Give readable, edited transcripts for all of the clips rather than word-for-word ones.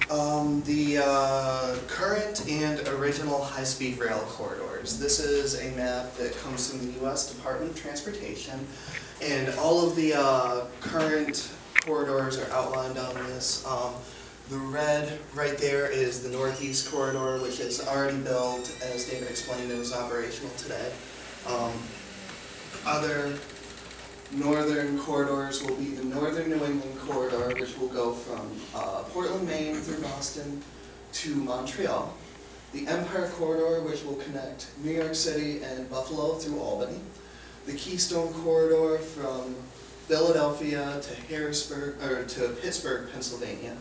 The current and original high-speed rail corridors. This is a map that comes from the U.S. Department of Transportation, and all of the current corridors are outlined on this. The red right there is the Northeast Corridor, which is already built, as David explained, it was operational today. Other northern corridors will be the Northern New England Corridor, which will go from Portland, Maine through Boston to Montreal. The Empire Corridor, which will connect New York City and Buffalo through Albany. The Keystone Corridor from Philadelphia to Pittsburgh, Pennsylvania.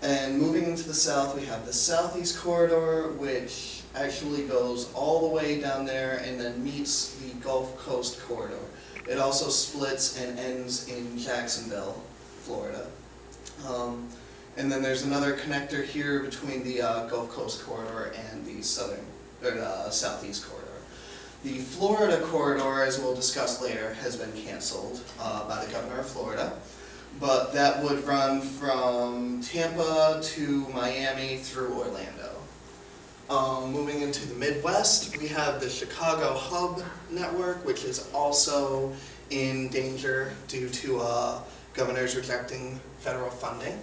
And moving into the south, we have the Southeast Corridor, which actually goes all the way down there and then meets the Gulf Coast Corridor. It also splits and ends in Jacksonville, Florida. And then there's another connector here between the Gulf Coast Corridor and the Southeast Corridor. The Florida Corridor, as we'll discuss later, has been canceled by the governor of Florida. But that would run from Tampa to Miami through Orlando. Moving into the Midwest, we have the Chicago Hub network, which is also in danger due to governors rejecting federal funding.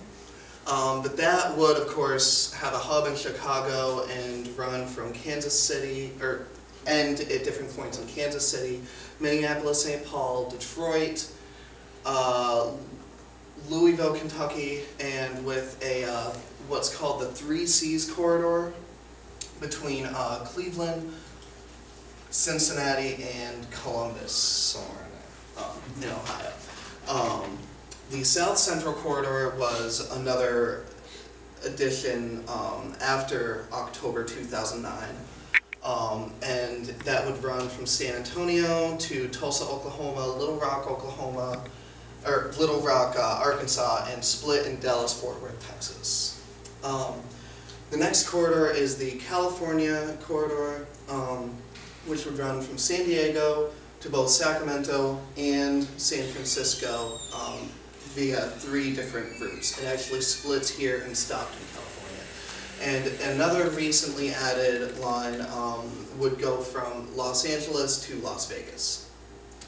But that would, of course, have a hub in Chicago and run from Kansas City, or end at different points in Kansas City, Minneapolis, St. Paul, Detroit, Louisville, Kentucky, and with a what's called the 3 Cs corridor between Cleveland, Cincinnati, and Columbus, somewhere in Ohio. The South Central Corridor was another addition after October 2009. And that would run from San Antonio to Tulsa, Oklahoma, Little Rock, Oklahoma, or Little Rock, Arkansas, and split in Dallas-Fort Worth, Texas. The next corridor is the California Corridor, which would run from San Diego to both Sacramento and San Francisco via 3 different routes. It actually splits here and stopped in California. And another recently added line would go from Los Angeles to Las Vegas.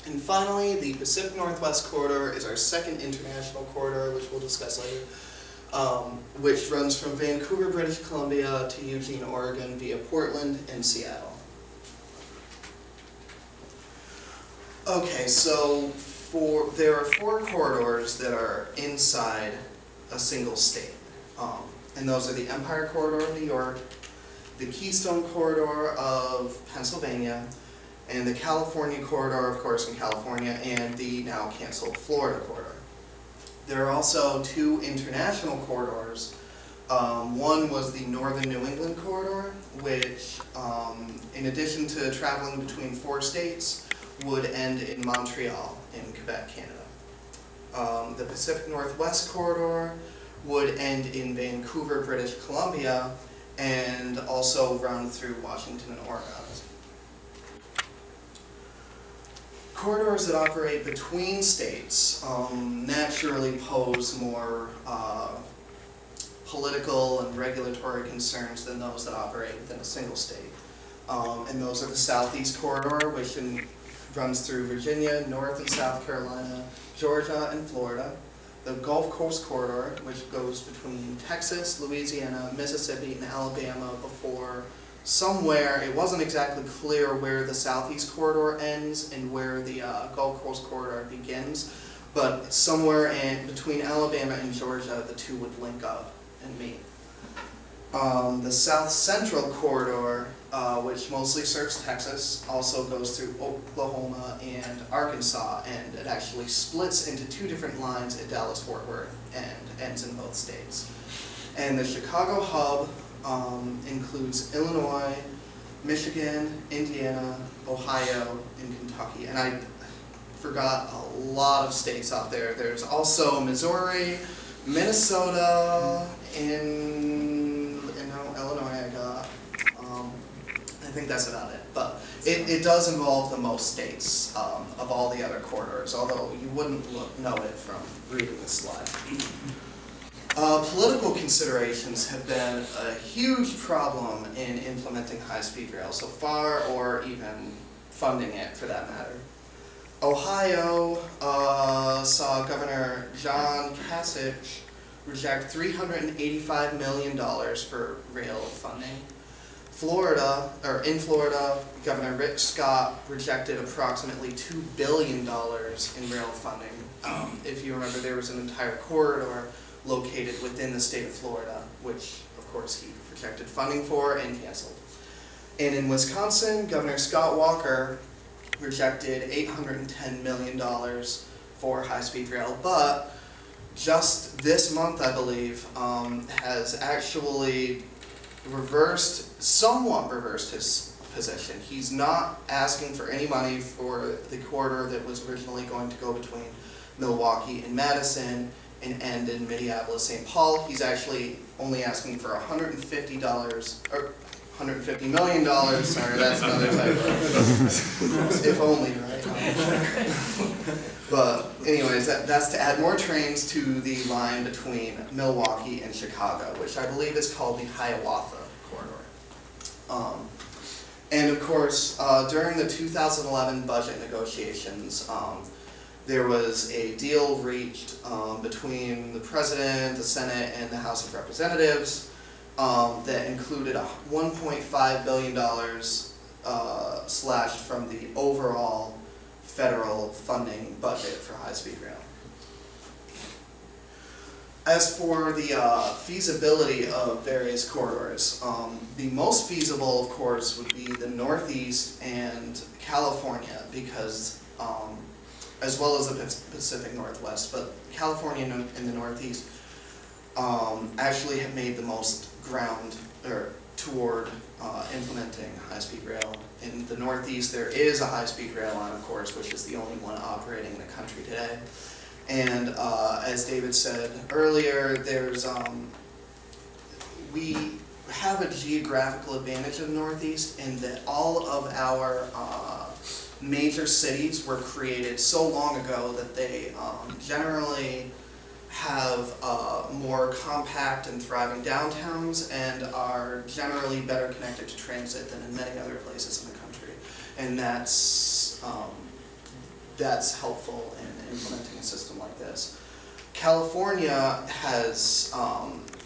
And finally, the Pacific Northwest Corridor is our second international corridor, which we'll discuss later, which runs from Vancouver, British Columbia to Eugene, Oregon via Portland and Seattle. Okay, so there are 4 corridors that are inside a single state. And those are the Empire Corridor of New York, the Keystone Corridor of Pennsylvania, and the California Corridor, of course, in California, and the now canceled Florida Corridor. There are also 2 international corridors. One was the Northern New England Corridor, which, in addition to traveling between 4 states, would end in Montreal in Quebec, Canada. The Pacific Northwest Corridor would end in Vancouver, British Columbia, and also run through Washington and Oregon. Corridors that operate between states naturally pose more political and regulatory concerns than those that operate within a single state. And those are the Southeast Corridor, which runs through Virginia, North and South Carolina, Georgia, and Florida. The Gulf Coast Corridor, which goes between Texas, Louisiana, Mississippi, and Alabama before somewhere, it wasn't exactly clear where the Southeast Corridor ends and where the Gulf Coast Corridor begins, but somewhere between Alabama and Georgia, the 2 would link up and meet. The South Central Corridor, which mostly serves Texas, also goes through Oklahoma and Arkansas, and it actually splits into 2 different lines at Dallas-Fort Worth and ends in both states. And the Chicago Hub includes Illinois, Michigan, Indiana, Ohio, and Kentucky. And I forgot a lot of states out there. There's also Missouri, Minnesota, and Illinois I got. I think that's about it. But it does involve the most states of all the other corridors, although you wouldn't know it from reading this slide. Political considerations have been a huge problem in implementing high-speed rail so far, or even funding it for that matter. Ohio saw Governor John Kasich reject $385 million for rail funding. In Florida, Governor Rick Scott rejected approximately $2 billion in rail funding. If you remember, there was an entire corridor located within the state of Florida, which of course he rejected funding for and canceled. And in Wisconsin, Governor Scott Walker rejected $810 million for high-speed rail, but just this month, I believe, has actually somewhat reversed his position. He's not asking for any money for the corridor that was originally going to go between Milwaukee and Madison and end in Minneapolis-St. Paul. He's actually only asking for $150 million, sorry, that's another typo. If only, right? But anyways, that's to add more trains to the line between Milwaukee and Chicago, which I believe is called the Hiawatha Corridor. And of course, during the 2011 budget negotiations, there was a deal reached between the President, the Senate, and the House of Representatives that included $1.5 billion slashed from the overall federal funding budget for high-speed rail. As for the feasibility of various corridors, the most feasible, of course, would be the Northeast and California, because as well as the Pacific Northwest, but California and the Northeast actually have made the most ground toward implementing high-speed rail. In the Northeast, there is a high-speed rail line, of course, which is the only one operating in the country today. And as David said earlier, we have a geographical advantage in the Northeast in that all of our major cities were created so long ago that they generally have more compact and thriving downtowns and are generally better connected to transit than in many other places in the country. And that's helpful in implementing a system like this. California has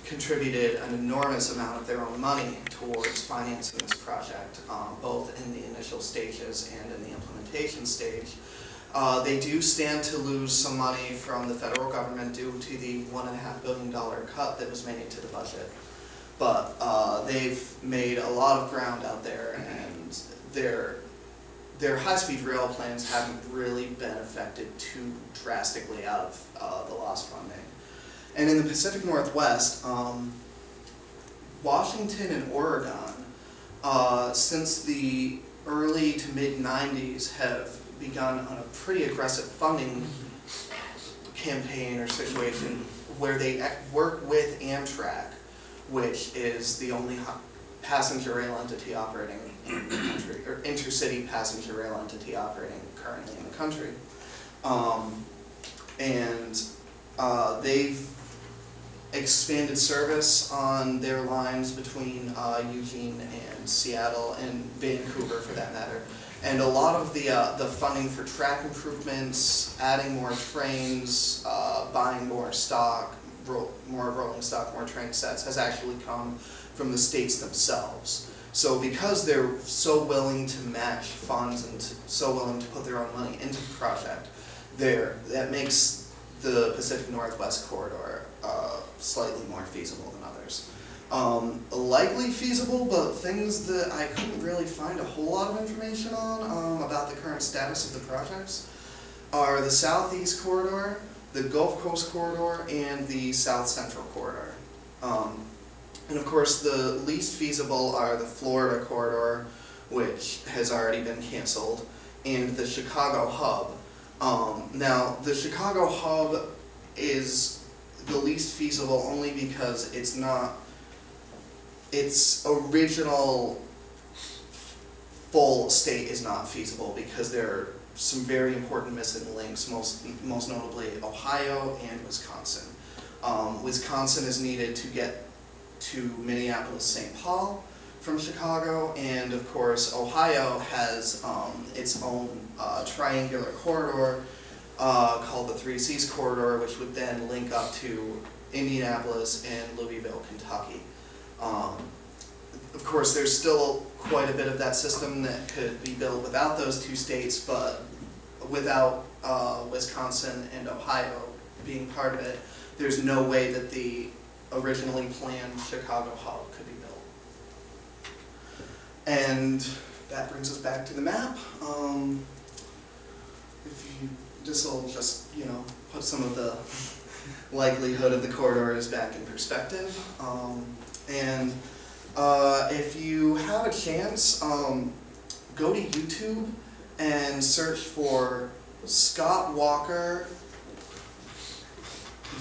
contributed an enormous amount of their own money towards financing this project, both in the initial stages and in the implementation stage. They do stand to lose some money from the federal government due to the $1.5 billion cut that was made to the budget. But they've made a lot of ground out there, and their high-speed rail plans haven't really been affected too drastically out of the lost funding. And in the Pacific Northwest, Washington and Oregon, since the early to mid-90s, have begun on a pretty aggressive funding campaign or situation where they work with Amtrak, which is the only passenger rail entity operating in the country, or intercity passenger rail entity operating currently in the country. They've expanded service on their lines between Eugene and Seattle and Vancouver, for that matter. And a lot of the funding for track improvements, adding more trains, buying more stock, more rolling stock, more train sets, has actually come from the states themselves. So because they're so willing to match funds and so willing to put their own money into the project, that makes the Pacific Northwest corridor slightly more feasible than others. Likely feasible, but things that I couldn't really find a whole lot of information on about the current status of the projects are the Southeast Corridor, the Gulf Coast Corridor, and the South Central Corridor. And of course, the least feasible are the Florida Corridor, which has already been canceled, and the Chicago Hub. Now, the Chicago Hub is the least feasible only because its original full state is not feasible because there are some very important missing links, most notably Ohio and Wisconsin. Wisconsin is needed to get to Minneapolis-St. Paul from Chicago, and of course Ohio has its own triangular corridor called the Three Seas Corridor, which would then link up to Indianapolis and Louisville, Kentucky. Of course, there's still quite a bit of that system that could be built without those two states, but without Wisconsin and Ohio being part of it, there's no way that the originally planned Chicago hub could be built. And that brings us back to the map. This will just, put some of the likelihood of the corridors back in perspective. If you have a chance, go to YouTube and search for Scott Walker,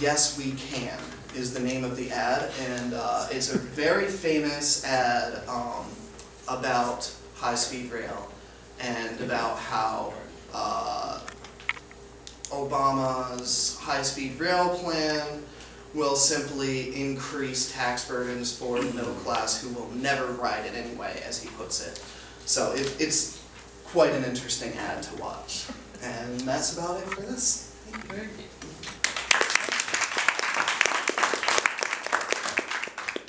Yes We Can is the name of the ad, and it's a very famous ad about high-speed rail and about how Obama's high-speed rail plan will simply increase tax burdens for the middle class who will never ride it anyway, as he puts it. So it's quite an interesting ad to watch. And that's about it for this. Thank you.